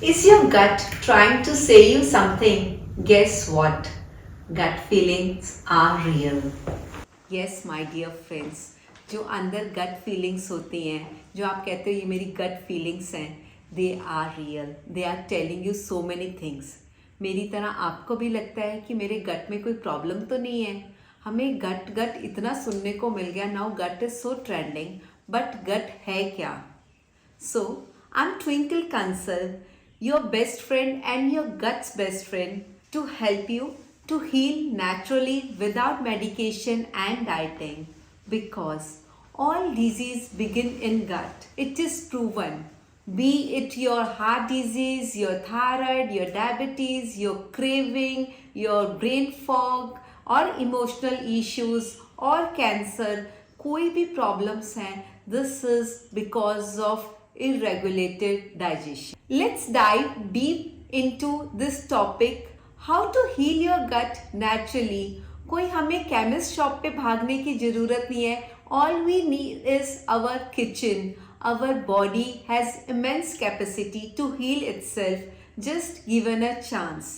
Is your gut trying to say you something? Guess what? Gut feelings are real. Yes, my dear friends, जो अंदर gut feelings होती हैं, जो आप कहते हो ये मेरी गट फीलिंग्स हैं, they are real. They are telling you so many things. मेरी तरह आपको भी लगता है कि मेरे गट में कोई प्रॉब्लम तो नहीं है. हमें गट गट इतना सुनने को मिल गया. Now gut is so trending, but gut है क्या? So, I'm Twinkle Kansal, your best friend and your gut's best friend, to help you to heal naturally without medication and dieting. Because all disease begin in gut. It is proven. Be it your heart disease, your thyroid, your diabetes, your craving, your brain fog, or emotional issues, or cancer, कोई भी problems हैं, this is because of irregulated digestion. Let's dive deep into this topic, how to heal your gut naturally. कोई हमें chemist shop पे भागने की ज़रूरत नहीं है. All we need is our kitchen. Our body has immense capacity to heal itself, just given a chance.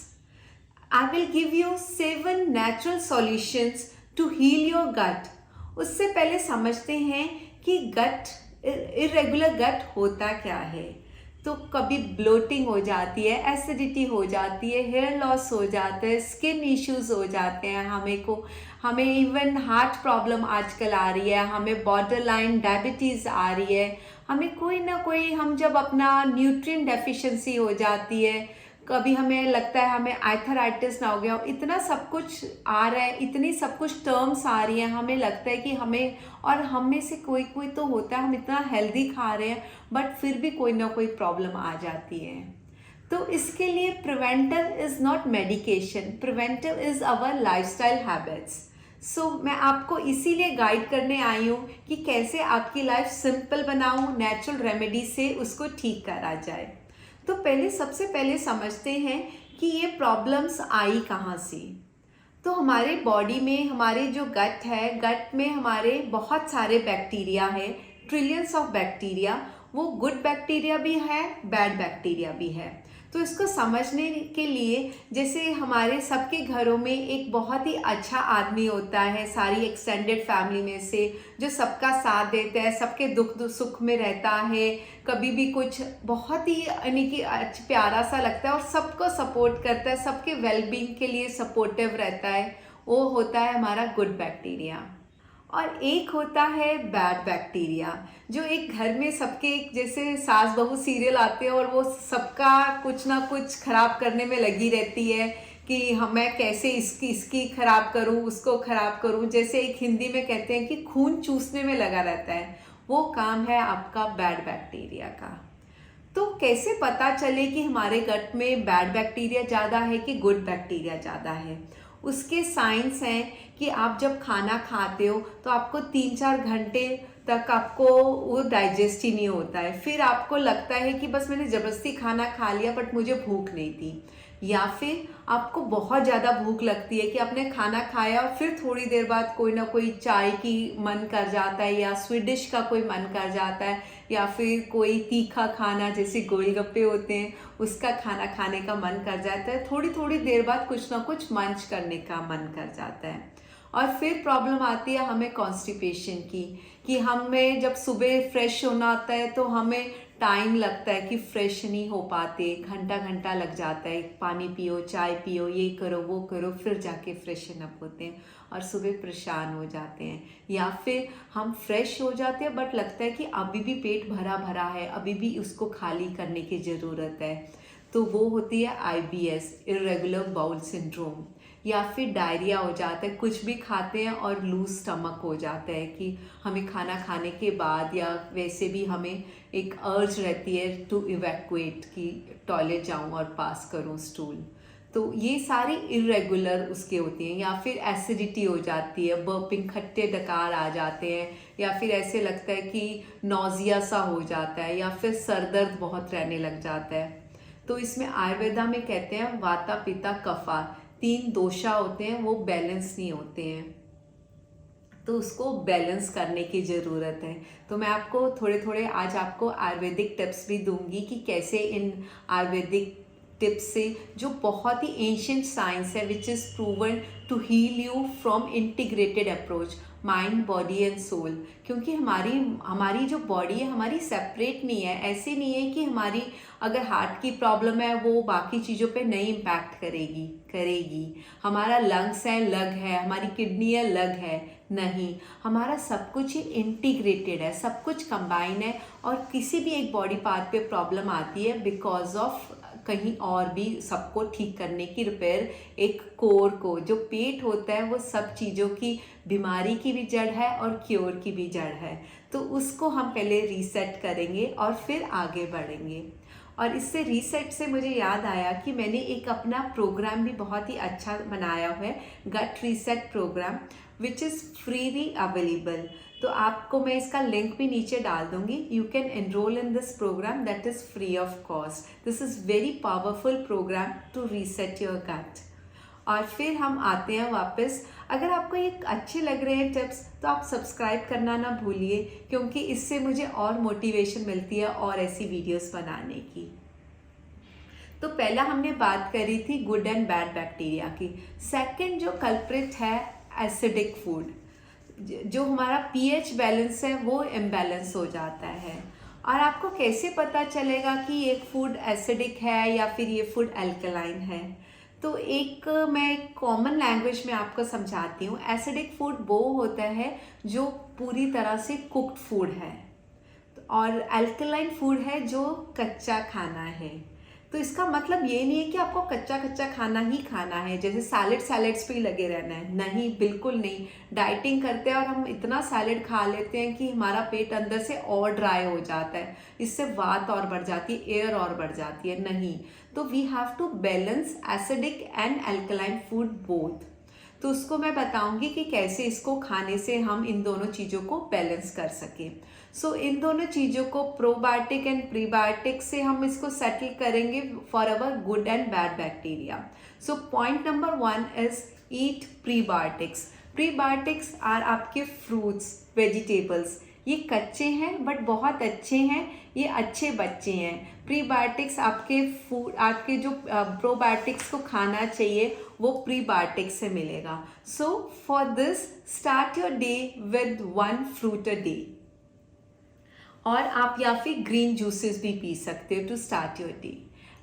I will give you 7 natural solutions to heal your gut. उससे पहले समझते हैं कि गट इरेगुलर गट होता क्या है. तो कभी ब्लोटिंग हो जाती है, एसिडिटी हो जाती है, हेयर लॉस हो जाता है, स्किन इश्यूज हो जाते हैं. हमें इवन हार्ट प्रॉब्लम आजकल आ रही है, हमें बॉर्डर लाइन डायबिटीज़ आ रही है, हमें कोई ना कोई, हम जब अपना न्यूट्रिएंट डेफिशिएंसी हो जाती है, कभी हमें लगता है हमें आर्थराइटिस ना हो गया. इतना सब कुछ आ रहा है, इतनी सब कुछ टर्म्स आ रही हैं, हमें लगता है कि हमें, और हम में से कोई कोई तो होता है हम इतना हेल्दी खा रहे हैं बट फिर भी कोई ना कोई प्रॉब्लम आ जाती है. तो इसके लिए preventive is not medication, preventive is our lifestyle habits. So मैं आपको इसीलिए गाइड करने आई हूँ कि कैसे आपकी लाइफ सिंपल बनाऊँ, नेचुरल रेमेडी से उसको ठीक करा जाए. तो सबसे पहले समझते हैं कि ये प्रॉब्लम्स आई कहाँ से. तो हमारे बॉडी में, हमारे जो गट है, गट में हमारे बहुत सारे बैक्टीरिया है, ट्रिलियंस ऑफ बैक्टीरिया. वो गुड बैक्टीरिया भी है, बैड बैक्टीरिया भी है. तो इसको समझने के लिए, जैसे हमारे सबके घरों में एक बहुत ही अच्छा आदमी होता है, सारी एक्सटेंडेड फैमिली में से, जो सबका साथ देता है, सबके दुख सुख में रहता है, कभी भी कुछ बहुत ही यानी कि प्यारा सा लगता है और सबको सपोर्ट करता है, सबके वेलबींग के लिए सपोर्टिव रहता है. वो होता है हमारा गुड बैक्टीरिया. और एक होता है बैड बैक्टीरिया, जो एक घर में सबके, जैसे सास बहू सीरियल आते हैं और वो सबका कुछ ना कुछ खराब करने में लगी रहती है कि मैं कैसे इसकी खराब करूं, उसको खराब करूं. जैसे एक हिंदी में कहते हैं कि खून चूसने में लगा रहता है. वो काम है आपका बैड बैक्टीरिया का. तो कैसे पता चले कि हमारे गट में बैड बैक्टीरिया ज़्यादा है कि गुड बैक्टीरिया ज़्यादा है? उसके साइंस हैं कि आप जब खाना खाते हो तो आपको 3-4 घंटे तक आपको वो डाइजेस्ट ही नहीं होता है. फिर आपको लगता है कि बस मैंने ज़बरदस्ती खाना खा लिया बट मुझे भूख नहीं थी. या फिर आपको बहुत ज़्यादा भूख लगती है कि आपने खाना खाया और फिर थोड़ी देर बाद कोई ना कोई चाय की मन कर जाता है, या स्वीट डिश का कोई मन कर जाता है, या फिर कोई तीखा खाना जैसे गोलगप्पे होते हैं उसका खाना खाने का मन कर जाता है. थोड़ी थोड़ी देर बाद कुछ ना कुछ मंच करने का मन कर जाता है. और फिर प्रॉब्लम आती है हमें कॉन्स्टिपेशन की, कि हमें जब सुबह फ्रेश होना होता है तो हमें टाइम लगता है कि फ्रेश नहीं हो पाते, घंटा घंटा लग जाता है. पानी पियो, चाय पियो, ये करो वो करो, फिर जाके फ्रेशन अप होते हैं और सुबह परेशान हो जाते हैं. या फिर हम फ्रेश हो जाते हैं बट लगता है कि अभी भी पेट भरा भरा है, अभी भी उसको खाली करने की ज़रूरत है. तो वो होती है IBS, इरेगुलर बाउल सिंड्रोम. या फिर डायरिया हो जाता है, कुछ भी खाते हैं और लूज स्टमक हो जाता है कि हमें खाना खाने के बाद या वैसे भी हमें एक अर्ज रहती है टू इवैक्यूएट, कि टॉयलेट जाऊं और पास करूं स्टूल. तो ये सारी इरेगुलर उसके होती हैं. या फिर एसिडिटी हो जाती है, बर्पिंग, खट्टे डकार आ जाते हैं, या फिर ऐसे लगता है कि नौजिया सा हो जाता है, या फिर सर दर्द बहुत रहने लग जाता है. तो इसमें आयुर्वेदा में कहते हैं वाता पित्ता कफा, 3 दोषा होते हैं, वो बैलेंस नहीं होते हैं. तो उसको बैलेंस करने की ज़रूरत है। तो मैं आपको थोड़े थोड़े आज आपको आयुर्वेदिक टिप्स भी दूंगी कि कैसे इन आयुर्वेदिक टिप्स से, जो बहुत ही एंशियंट साइंस है which is proven to heal you from integrated approach mind body and soul. क्योंकि हमारी हमारी जो बॉडी है हमारी सेपरेट नहीं है। ऐसे नहीं है कि हमारी अगर हार्ट की प्रॉब्लम है वो बाकी चीज़ों पे नहीं इम्पैक्ट करेगी। हमारा लंग्स है, लग है, हमारी किडनी है, लग है, नहीं। हमारा सब कुछ ही इंटीग्रेटेड है, सब कुछ कंबाइन है। और किसी भी एक बॉडी पार्ट पे प्रॉब्लम आती है बिकॉज ऑफ कहीं और भी सबको ठीक करने की, रिपेयर एक कोर को, जो पेट होता है वो सब चीज़ों की, बीमारी की भी जड़ है और क्योर की भी जड़ है। तो उसको हम पहले रीसेट करेंगे और फिर आगे बढ़ेंगे। और इससे रीसेट से मुझे याद आया कि मैंने एक अपना प्रोग्राम भी बहुत ही अच्छा बनाया हुआ है, gut reset programme, which is freely available. तो आपको मैं इसका लिंक भी नीचे डाल दूंगी। You can enrol in this programme that is free of cost. This is very powerful programme to reset your gut. और फिर हम आते हैं वापस। अगर आपको ये अच्छे लग रहे हैं टिप्स तो आप सब्सक्राइब करना ना भूलिए, क्योंकि इससे मुझे और मोटिवेशन मिलती है और ऐसी वीडियोस बनाने की। तो पहला हमने बात करी थी गुड एंड बैड बैक्टीरिया की। सेकंड जो कल्प्रिट है एसिडिक फूड, जो हमारा पीएच बैलेंस है वो इम्बैलेंस हो जाता है। और आपको कैसे पता चलेगा कि एक फूड एसिडिक है या फिर ये फूड अल्कलाइन है? तो एक मैं कॉमन लैंग्वेज में आपको समझाती हूँ। एसिडिक फूड वो होता है जो पूरी तरह से कुक्ड फूड है, और अल्कलाइन फूड है जो कच्चा खाना है। तो इसका मतलब ये नहीं है कि आपको कच्चा खाना ही खाना है, जैसे सैलड्स पे ही लगे रहना है, नहीं, बिल्कुल नहीं। डाइटिंग करते हैं और हम इतना सैलड खा लेते हैं कि हमारा पेट अंदर से और ड्राई हो जाता है, इससे वात और बढ़ जाती है, एयर और बढ़ जाती है, नहीं। तो we have to balance acidic and alkaline food both. तो उसको मैं बताऊंगी कि कैसे इसको खाने से हम इन दोनों चीज़ों को बैलेंस कर सकें। सो इन दोनों चीज़ों को, प्रोबायोटिक एंड प्रीबायोटिक से हम इसको सेटल करेंगे for our good and bad bacteria. So point number 1 is eat prebiotics. Prebiotics are आपके फ्रूट्स, वेजिटेबल्स। ये कच्चे हैं बट बहुत अच्छे हैं, ये अच्छे बच्चे हैं। प्रीबायोटिक्स आपके फूड, आपके जो प्रोबायोटिक्स को खाना चाहिए वो प्रीबायोटिक्स से मिलेगा। So for this start your day with 1 fruit a day. और आप या फिर ग्रीन जूसेस भी पी सकते हो to start your day.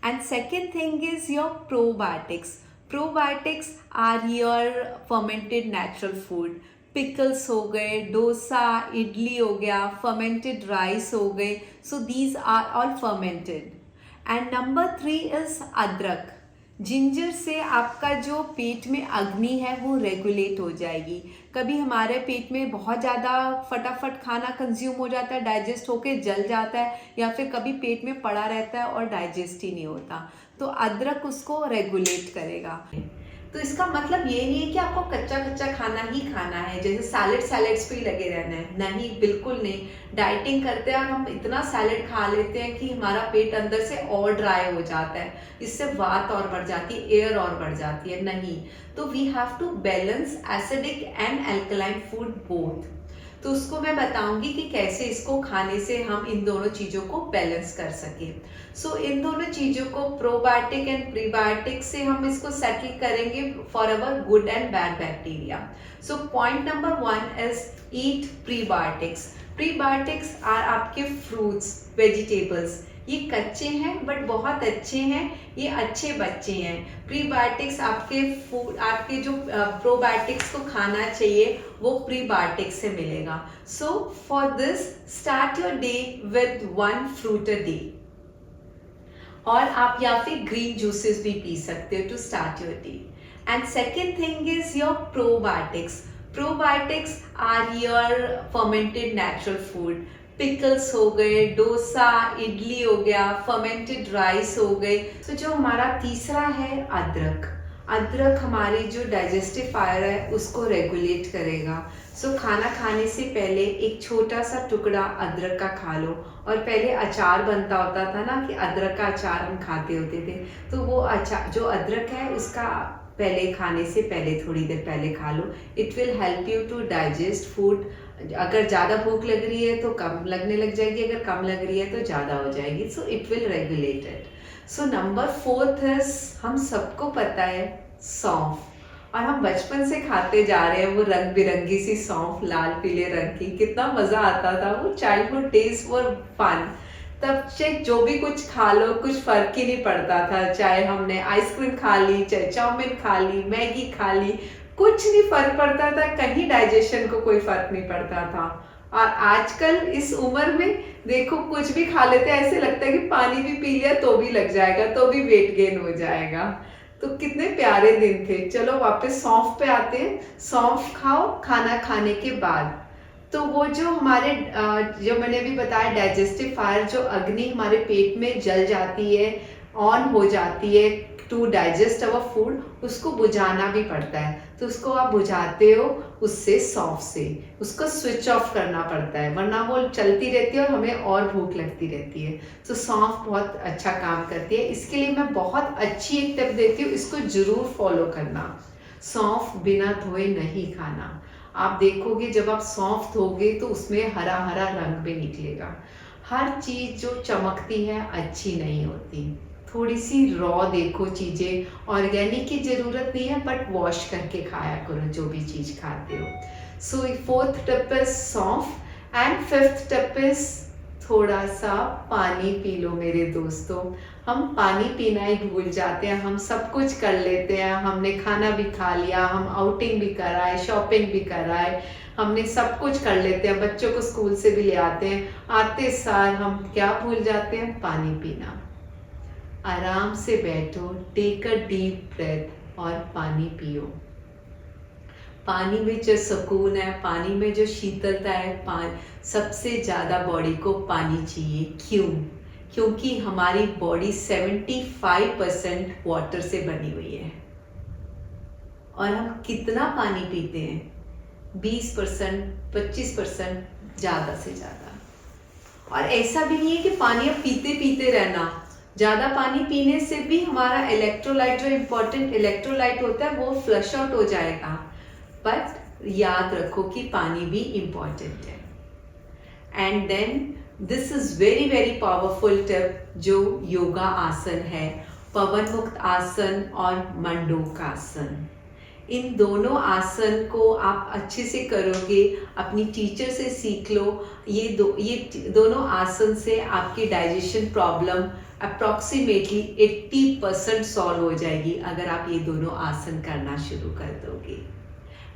And second thing is your probiotics. Probiotics are your fermented natural food. Pickles हो गए, डोसा, इडली हो गया, फर्मेंटेड राइस हो गए। So these are all fermented. And number 3 is अदरक। जिंजर से आपका जो पेट में अग्नि है वो रेगुलेट हो जाएगी। कभी हमारे पेट में बहुत ज़्यादा फटाफट खाना कंज्यूम हो जाता है, डाइजेस्ट होके जल जाता है, या फिर कभी पेट में पड़ा रहता है और डाइजेस्ट ही नहीं होता। तो अदरक उसको रेगुलेट करेगा। तो इसका मतलब ये नहीं है कि आपको कच्चा खाना ही खाना है, जैसे सैलड्स पे ही लगे रहना है, नहीं, बिल्कुल नहीं। डाइटिंग करते हैं और हम इतना सैलड खा लेते हैं कि हमारा पेट अंदर से और ड्राई हो जाता है, इससे वात और बढ़ जाती है, एयर और बढ़ जाती है, नहीं। तो we have to balance acidic and alkaline food both. तो उसको मैं बताऊंगी कि कैसे इसको खाने से हम इन दोनों चीज़ों को बैलेंस कर सके। सो इन दोनों चीज़ों को, प्रोबायोटिक एंड प्रीबायोटिक से हम इसको सेटल करेंगे for our good and bad bacteria. So point number 1 is eat prebiotics. Prebiotics are आपके फ्रूट्स, वेजिटेबल्स। ये कच्चे हैं बट बहुत अच्छे हैं, ये अच्छे बच्चे हैं। प्रीबायोटिक्स आपके फूड, आपके जो प्रोबायोटिक्स को खाना चाहिए वो प्रीबायोटिक्स से मिलेगा। So for this start your day with 1 fruit a day. और आप या फिर ग्रीन जूसेस भी पी सकते हो to start your day. And second thing is your probiotics. Probiotics are your fermented natural food. Pickles हो गए, डोसा, इडली हो गया, फर्मेंटेड राइस हो गए। तो जो हमारा तीसरा है अदरक। अदरक हमारी जो डाइजेस्टिव फायर है उसको रेगुलेट करेगा। सो खाना खाने से पहले एक छोटा सा टुकड़ा अदरक का खा लो। और पहले अचार बनता होता था ना, कि अदरक का अचार हम खाते होते थे, तो वो अचार, जो अदरक है उसका पहले खाने से पहले थोड़ी देर पहले खा लो. It will help you to digest food. अगर ज़्यादा भूख लग रही है तो कम लगने लग जाएगी, अगर कम लग रही है तो ज़्यादा हो जाएगी. So it will regulate it. So number 4 is, हम सबको पता है सौंफ, और हम बचपन से खाते जा रहे हैं वो रंग बिरंगी सी सौंफ, लाल पीले रंग की. कितना मज़ा आता था. वो चाइल्डहुड डेज वर फन. तब से जो भी कुछ खा लो कुछ फर्क ही नहीं पड़ता था. चाहे हमने आइसक्रीम खा ली, चाहे चाउमीन खा ली, मैगी खा ली, कुछ नहीं फर्क पड़ता था. कहीं डाइजेशन को कोई फर्क नहीं पड़ता था. और आजकल इस उम्र में देखो कुछ भी खा लेते हैं, ऐसे लगता है कि पानी भी पी लिया तो भी लग जाएगा, तो भी वेट गेन हो जाएगा. तो कितने प्यारे दिन थे. चलो वापस सौंफ पे आते हैं. सौंफ खाओ खाना खाने के बाद. तो वो जो हमारे जो मैंने अभी बताया डाइजेस्टिव फायर, जो अग्नि हमारे पेट में जल जाती है, ऑन हो जाती है टू डाइजेस्ट अवर फूड, उसको बुझाना भी पड़ता है. तो उसको आप बुझाते हो उससे, सौंफ से. उसको स्विच ऑफ करना पड़ता है, वरना वो चलती रहती है और हमें और भूख लगती रहती है. तो सौंफ बहुत अच्छा काम करती है. इसके लिए मैं बहुत अच्छी एक टिप देती हूँ, इसको जरूर फॉलो करना. सौंफ बिना धोए नहीं खाना. आप देखोगे जब आप सौंफ धोगे तो उसमें हरा हरा रंग भी निकलेगा. हर चीज़ जो चमकती है अच्छी नहीं होती. थोड़ी सी रॉ देखो चीज़ें. ऑर्गेनिक की ज़रूरत नहीं है, बट वॉश करके खाया करो जो भी चीज़ खाते हो. सो 4th टिप इज सौंफ. एंड 5th टिप इज थोड़ा सा पानी पी लो मेरे दोस्तों. हम पानी पीना ही भूल जाते हैं. हम सब कुछ कर लेते हैं, हमने खाना भी खा लिया, हम आउटिंग भी कराए, शॉपिंग भी कराए, हमने सब कुछ कर लेते हैं, बच्चों को स्कूल से भी ले आते हैं. आते सार हम क्या भूल जाते हैं? पानी पीना. आराम से बैठो, टेक अ डीप ब्रेथ और पानी पियो. पानी में जो सुकून है, पानी में जो शीतलता है, सबसे ज़्यादा बॉडी को पानी चाहिए. क्यों? क्योंकि हमारी बॉडी 75% वाटर से बनी हुई है. और हम कितना पानी पीते हैं? 20%, 25% ज़्यादा से ज़्यादा. और ऐसा भी नहीं है कि पानी अब पीते पीते रहना. ज़्यादा पानी पीने से भी हमारा इलेक्ट्रोलाइट, जो इम्पोर्टेंट इलेक्ट्रोलाइट होता है, वो फ्लश आउट हो जाएगा. बट याद रखो कि पानी भी इम्पॉर्टेंट है. And then this is very very powerful tip, जो योगा आसन है, पवन मुक्त आसन और मंडूक आसन. इन दोनों आसन को आप अच्छे से करोगे, अपनी टीचर से सीख लो. ये दोनों आसन से आपकी डाइजेशन प्रॉब्लम अप्रॉक्सीमेटली 80% सॉल्व हो जाएगी अगर आप ये दोनों आसन करना शुरू कर दोगे.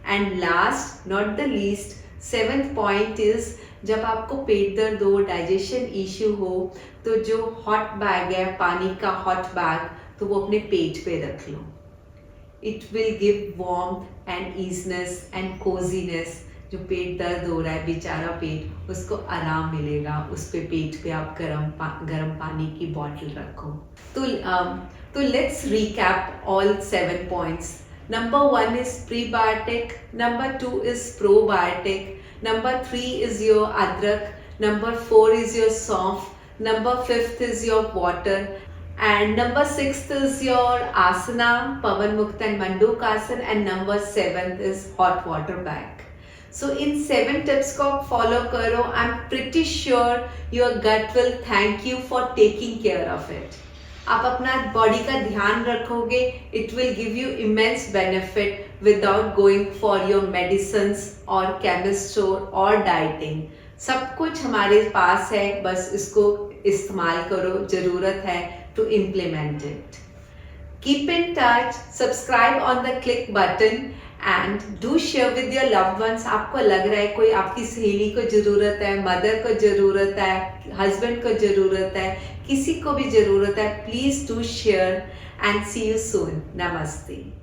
And last not the least, 7th point is, जब आपको पेट दर्द हो, डाइजेशन इश्यू हो, तो जो हॉट बैग है, पानी का हॉट बैग, तो वो अपने पेट पे रख लो. It will give warmth and easiness and cosiness. जो पेट दर्द हो रहा है, बेचारा पेट, उसको आराम मिलेगा. उस पे पेट पे आप गरम पानी की बॉटल रखो. तो let's recap all 7 points. Number 1 is prebiotic, number 2 is probiotic, number 3 is your adrak, number 4 is your saunf, number 5th is your water, and number 6th is your asana, pavan mukta and manduk asan, and number 7th is hot water bag. So in 7 tips को follow करो. I'm pretty sure your gut will thank you for taking care of it. आप अपना body का ध्यान रखोगे, it will give you immense benefit without going for your medicines और chemist store और dieting. सब कुछ हमारे पास है, बस इसको इस्तेमाल करो. ज़रूरत है to implement it. Keep in touch, subscribe on the click button and do share with your loved ones. आपको लग रहा है कोई आपकी सहेली को ज़रूरत है, मदर को ज़रूरत है, हस्बैंड को ज़रूरत है, किसी को भी ज़रूरत है, please do share and see you soon. नमस्ते.